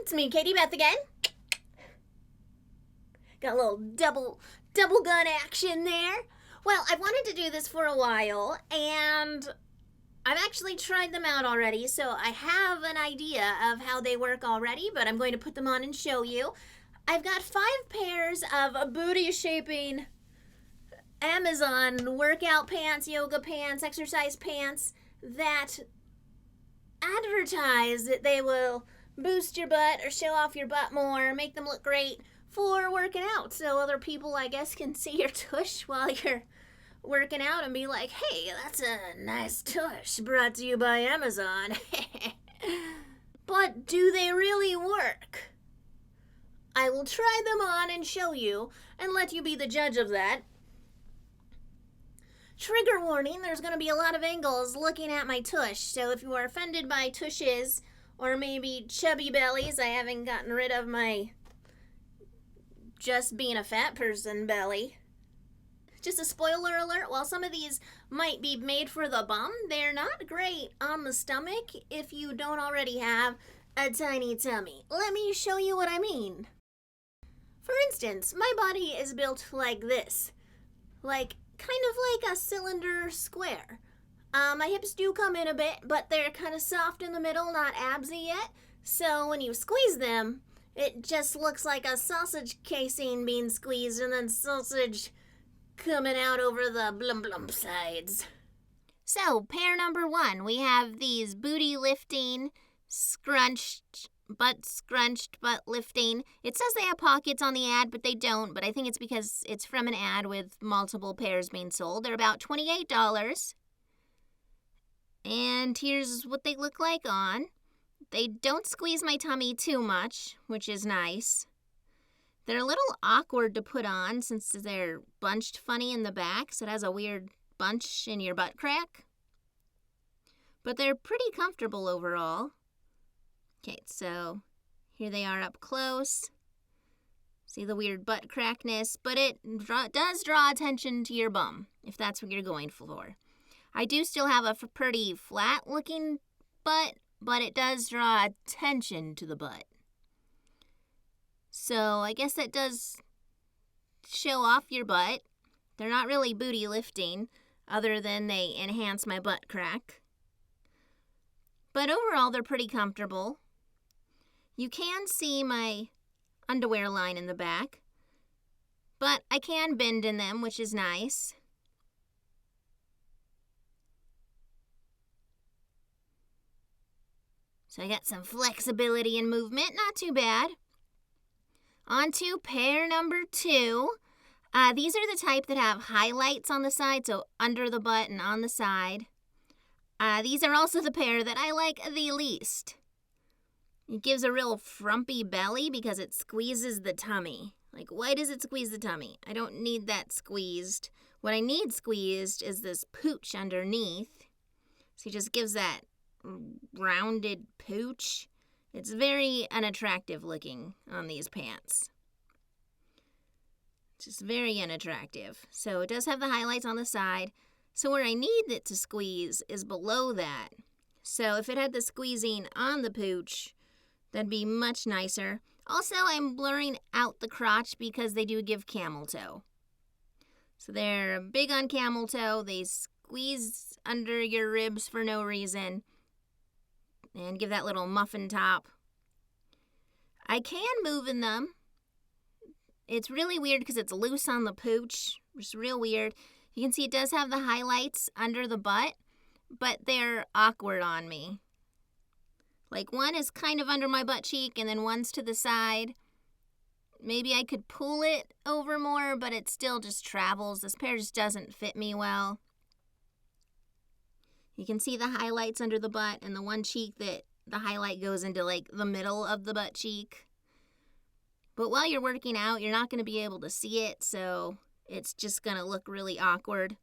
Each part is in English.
It's me, KatieBeth again. Got a little double gun action there. Well, I've wanted to do this for a while, and I've actually tried them out already, so I have an idea of how they work already, but I'm going to put them on and show you. I've got 5 pairs of booty-shaping Amazon workout pants, yoga pants, exercise pants that advertise that they will boost your butt or show off your butt more, make them look great for working out. So other people, I guess, can see your tush while you're working out and be like, hey, that's a nice tush brought to you by Amazon. But do they really work? I will try them on and show you and let you be the judge of that. Trigger warning, there's going to be a lot of angles looking at my tush, so if you are offended by tushes or maybe chubby bellies, I haven't gotten rid of my just being a fat person belly. Just a spoiler alert, while some of these might be made for the bum, they're not great on the stomach if you don't already have a tiny tummy. Let me show you what I mean. For instance, my body is built like this. Kind of like a cylinder square. My hips do come in a bit, but they're kind of soft in the middle, not absy yet. So when you squeeze them, it just looks like a sausage casing being squeezed and then sausage coming out over the blum sides. So, pair number 1, we have these booty lifting, scrunched butt lifting. It says they have pockets on the ad, but they don't, but I think it's because it's from an ad with multiple pairs being sold. They're about $28. And here's what they look like on. They don't squeeze my tummy too much, which is nice. They're a little awkward to put on since they're bunched funny in the back, so it has a weird bunch in your butt crack. But they're pretty comfortable overall. Okay, so here they are up close. See the weird butt crackness, but it does draw attention to your bum, if that's what you're going for. I do still have a pretty flat-looking butt, but it does draw attention to the butt. So I guess that does show off your butt. They're not really booty lifting, other than they enhance my butt crack. But overall, they're pretty comfortable. You can see my underwear line in the back, but I can bend in them, which is nice. So I got some flexibility and movement, not too bad. On to pair number 2. These are the type that have highlights on the side, so under the butt and on the side. These are also the pair that I like the least. It gives a real frumpy belly because it squeezes the tummy. Like, why does it squeeze the tummy? I don't need that squeezed. What I need squeezed is this pooch underneath. So it just gives that rounded pooch. It's very unattractive looking on these pants. Just very unattractive. So it does have the highlights on the side. So where I need it to squeeze is below that. So if it had the squeezing on the pooch, that'd be much nicer. Also, I'm blurring out the crotch because they do give camel toe. So they're big on camel toe. They squeeze under your ribs for no reason and give that little muffin top. I can move in them. It's really weird because it's loose on the pooch. It's real weird. You can see it does have the highlights under the butt, but they're awkward on me. Like, one is kind of under my butt cheek and then one's to the side. Maybe I could pull it over more, but it still just travels. This pair just doesn't fit me well. You can see the highlights under the butt and the one cheek that the highlight goes into, like, the middle of the butt cheek. But while you're working out, you're not going to be able to see it, so it's just going to look really awkward.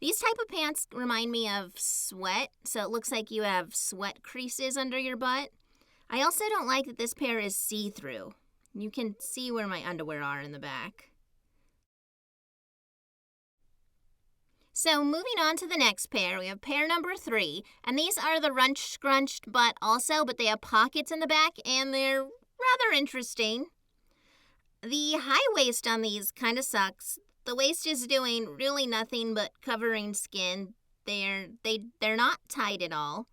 These type of pants remind me of sweat, so it looks like you have sweat creases under your butt. I also don't like that this pair is see-through. You can see where my underwear are in the back. So moving on to the next pair, we have pair number 3, and these are the scrunched butt also, but they have pockets in the back, and they're rather interesting. The high waist on these kind of sucks. The waist is doing really nothing but covering skin. They're not tight at all.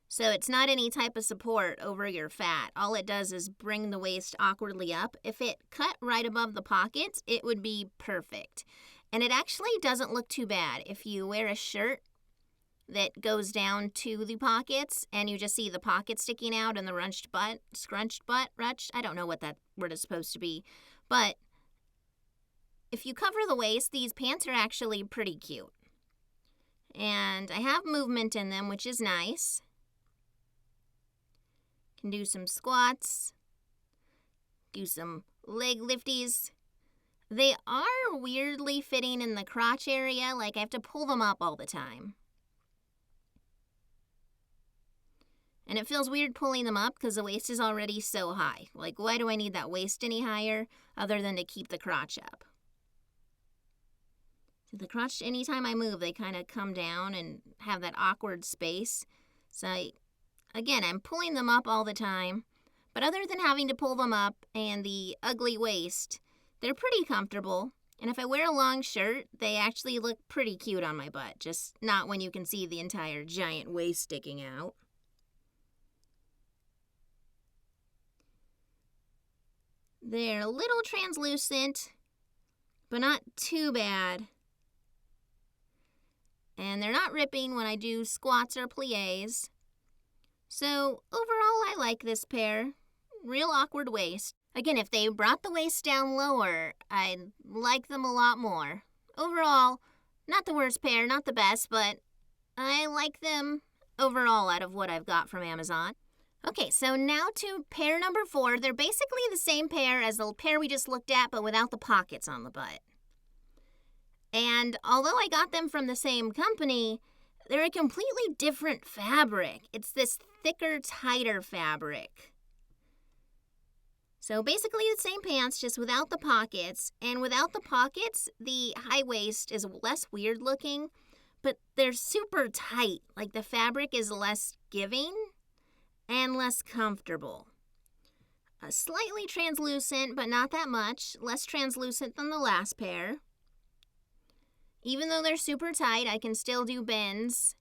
So it's not any type of support over your fat. All it does is bring the waist awkwardly up. If it cut right above the pockets, it would be perfect. And it actually doesn't look too bad. If you wear a shirt that goes down to the pockets and you just see the pocket sticking out and the scrunched butt, I don't know what that word is supposed to be. But if you cover the waist, these pants are actually pretty cute. And I have movement in them, which is nice. Can do some squats, do some leg lifties. They are weirdly fitting in the crotch area, like I have to pull them up all the time. And it feels weird pulling them up because the waist is already so high. Like, why do I need that waist any higher other than to keep the crotch up? So the crotch, anytime I move, they kind of come down and have that awkward space. So again, I'm pulling them up all the time. But other than having to pull them up and the ugly waist, they're pretty comfortable. And if I wear a long shirt, they actually look pretty cute on my butt. Just not when you can see the entire giant waist sticking out. They're a little translucent, but not too bad. And they're not ripping when I do squats or pliés. So overall, I like this pair. Real awkward waist. Again, if they brought the waist down lower, I'd like them a lot more. Overall, not the worst pair, not the best, but I like them overall out of what I've got from Amazon. Okay, so now to pair number 4. They're basically the same pair as the pair we just looked at, but without the pockets on the butt. And although I got them from the same company, they're a completely different fabric. It's this thicker, tighter fabric. So basically the same pants, just without the pockets. And without the pockets, the high waist is less weird looking, but they're super tight. Like the fabric is less giving and less comfortable. Slightly translucent, but not that much. Less translucent than the last pair. Even though they're super tight, I can still do bends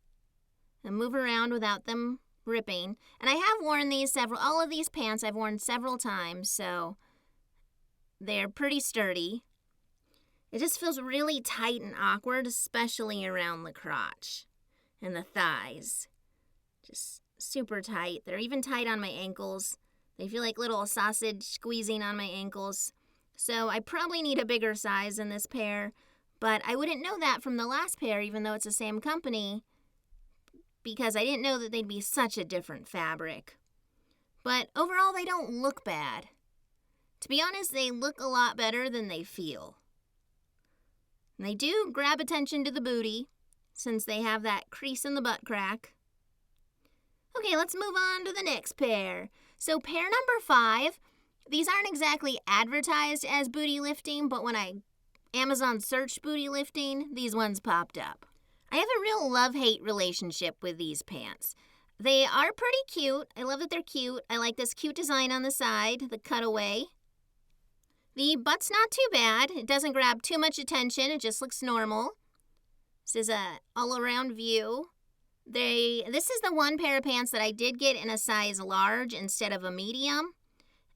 and move around without them ripping. And I have worn these all of these pants I've worn several times, so they're pretty sturdy. It just feels really tight and awkward, especially around the crotch and the thighs. Just super tight. They're even tight on my ankles. They feel like little sausage squeezing on my ankles. So I probably need a bigger size in this pair, but I wouldn't know that from the last pair, even though it's the same company, because I didn't know that they'd be such a different fabric. But overall, they don't look bad. To be honest, they look a lot better than they feel. And they do grab attention to the booty, since they have that crease in the butt crack. Okay, let's move on to the next pair. So pair number 5, these aren't exactly advertised as booty lifting, but when I Amazon searched booty lifting, these ones popped up. I have a real love-hate relationship with these pants. They are pretty cute. I love that they're cute. I like this cute design on the side, the cutaway. The butt's not too bad. It doesn't grab too much attention. It just looks normal. This is a all-around view. This is the one pair of pants that I did get in a size large instead of a medium.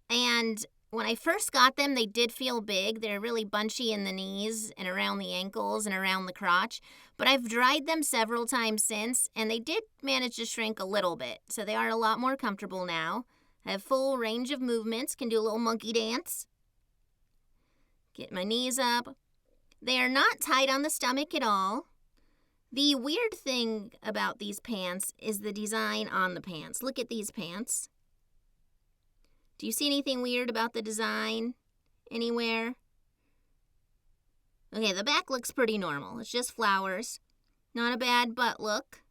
And when I first got them, they did feel big. They're really bunchy in the knees and around the ankles and around the crotch. But I've dried them several times since, and they did manage to shrink a little bit. So they are a lot more comfortable now. I have full range of movements, can do a little monkey dance. Get my knees up. They are not tight on the stomach at all. The weird thing about these pants is the design on the pants. Look at these pants. Do you see anything weird about the design anywhere? Okay, the back looks pretty normal. It's just flowers. Not a bad butt look.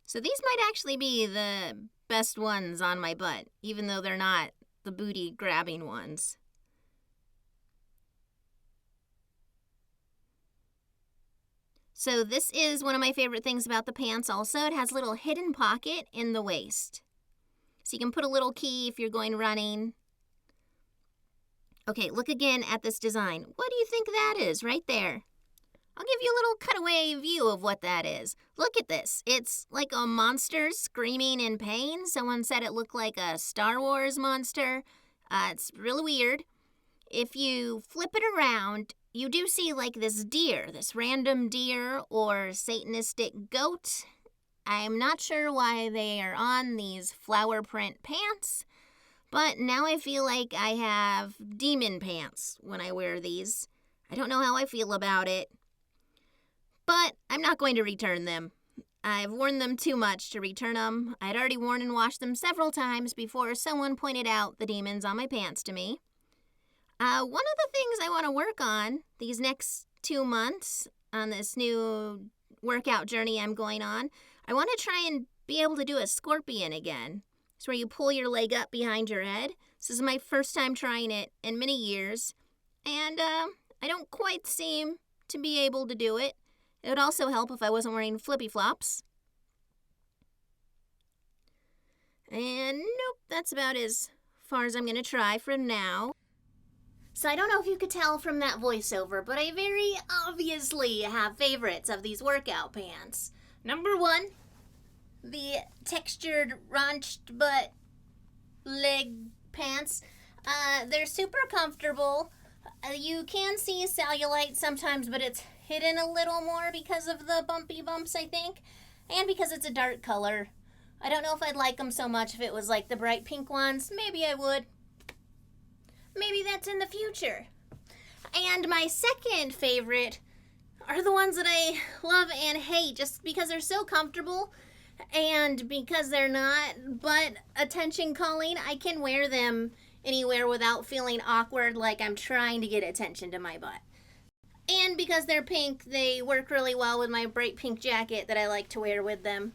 So these might actually be the best ones on my butt, even though they're not the booty grabbing ones. So this is one of my favorite things about the pants also. It has a little hidden pocket in the waist. So you can put a little key if you're going running. Okay, look again at this design. What do you think that is right there? I'll give you a little cutaway view of what that is. Look at this. It's like a monster screaming in pain. Someone said it looked like a Star Wars monster. It's really weird. If you flip it around, you do see like this deer, this random deer or Satanistic goat. I'm not sure why they are on these flower print pants, but now I feel like I have demon pants when I wear these. I don't know how I feel about it, but I'm not going to return them. I've worn them too much to return them. I'd already worn and washed them several times before someone pointed out the demons on my pants to me. One of the things I want to work on these next 2 months on this new workout journey I'm going on, I want to try and be able to do a scorpion again. It's where you pull your leg up behind your head. This is my first time trying it in many years, and I don't quite seem to be able to do it. It would also help if I wasn't wearing flippy flops. And nope, that's about as far as I'm going to try for now. So I don't know if you could tell from that voiceover, but I very obviously have favorites of these workout pants. Number 1, the textured raunched butt leg pants. They're super comfortable. You can see cellulite sometimes, but it's hidden a little more because of the bumpy bumps, I think, and because it's a dark color. I don't know if I'd like them so much if it was like the bright pink ones. Maybe I would. Maybe that's in the future. And my second favorite are the ones that I love and hate just because they're so comfortable and because they're not butt attention calling. I can wear them anywhere without feeling awkward like I'm trying to get attention to my butt. And because they're pink, they work really well with my bright pink jacket that I like to wear with them.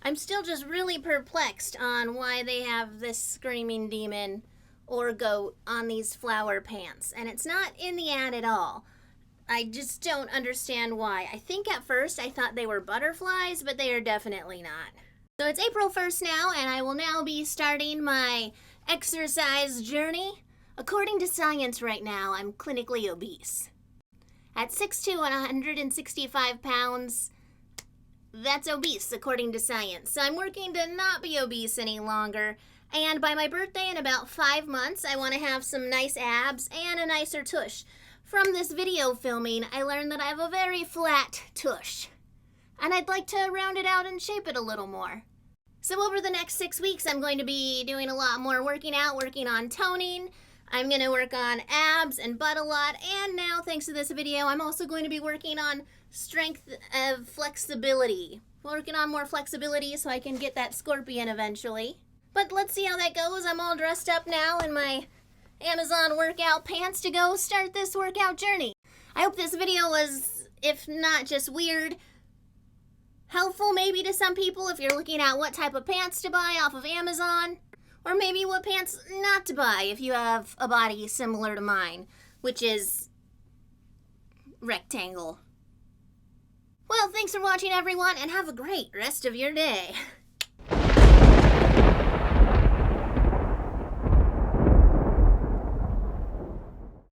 I'm still just really perplexed on why they have this screaming demon or goat on these flower pants. And it's not in the ad at all. I just don't understand why. I think at first I thought they were butterflies, but they are definitely not. So it's April 1st now, and I will now be starting my exercise journey. According to science right now, I'm clinically obese. At 6'2" and 165 pounds, that's obese according to science. So I'm working to not be obese any longer. And by my birthday in about 5 months, I want to have some nice abs and a nicer tush. From this video filming, I learned that I have a very flat tush. And I'd like to round it out and shape it a little more. So over the next 6 weeks, I'm going to be doing a lot more working out, working on toning. I'm going to work on abs and butt a lot. And now, thanks to this video, I'm also going to be working on strength of flexibility. Working on more flexibility so I can get that scorpion eventually. But let's see how that goes. I'm all dressed up now in my Amazon workout pants to go start this workout journey. I hope this video was, if not just weird, helpful maybe to some people if you're looking at what type of pants to buy off of Amazon. Or maybe what pants not to buy if you have a body similar to mine, which is rectangle. Well, thanks for watching everyone, and have a great rest of your day.